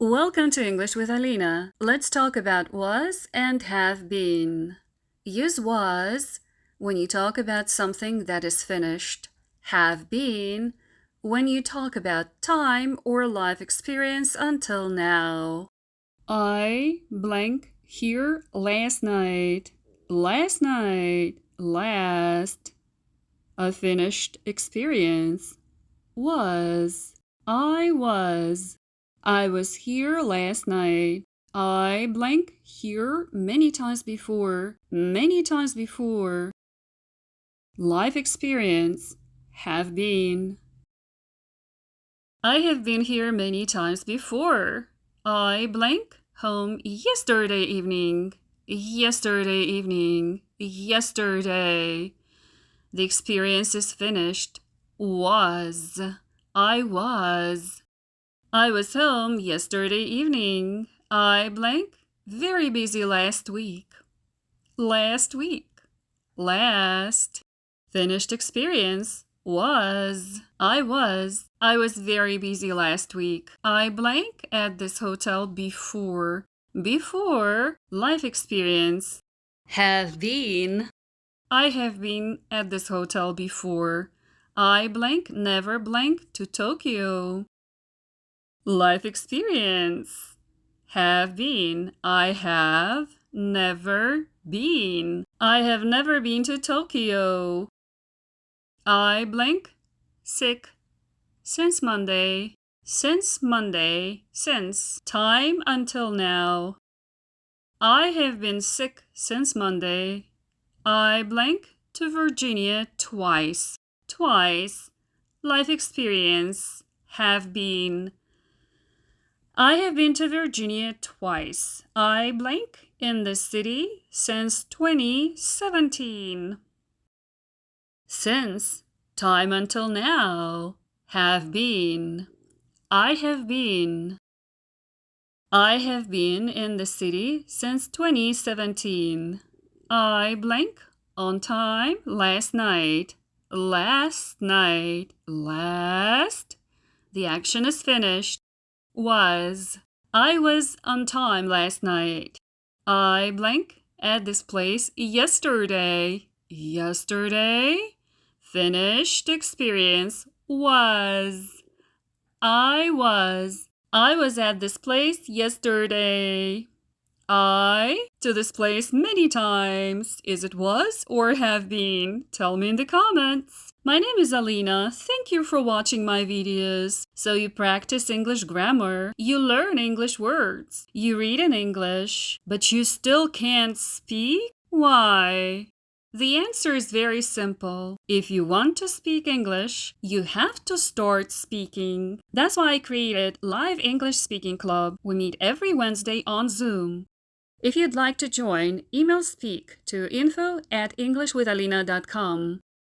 Welcome to English with Alina. Let's talk about was and have been. Use was when you talk about something that is finished. Have been when you talk about time or life experience until now. I blank here last night. Last night. Last. A finished experience. Was. I was. I was here last night. I blank here many times before. Many times before. Life experience. Have been. I have been here many times before. I blank home yesterday evening. Yesterday evening. Yesterday. The experience is finished. Was. I was. I was home yesterday evening. I blank very busy last week. Last week. Last. Finished experience. Was. I was very busy last week. I blank at this hotel before. Before. Life experience. Have been. I have been at this hotel before. I blank never blank to Tokyo. Life experience. Have been. I have never been. I have never been to Tokyo. I blank sick since Monday. Since Monday. Since time until now. I have been sick since Monday. I blank to Virginia twice. Twice. Life experience. Have been. I have been to Virginia twice. I blank in the city since 2017. Since time until now. Have been. I have been. I have been in the city since 2017. I blank on time last night. Last night. Last. The action is finished. Was. I was on time last night. I blank at this place yesterday. Yesterday. Finished experience. Was. I was. I was at this place yesterday. I to this place many times. Is it was or have been? Tell me in the comments. My name is Alina. Thank you for watching my videos. So you practice English grammar, you learn English words, you read in English, but you still can't speak? Why? The answer is very simple. If you want to speak English, you have to start speaking. That's why I created Live English Speaking Club. We meet every Wednesday on Zoom. If you'd like to join, email speak to info@englishwithalina.com.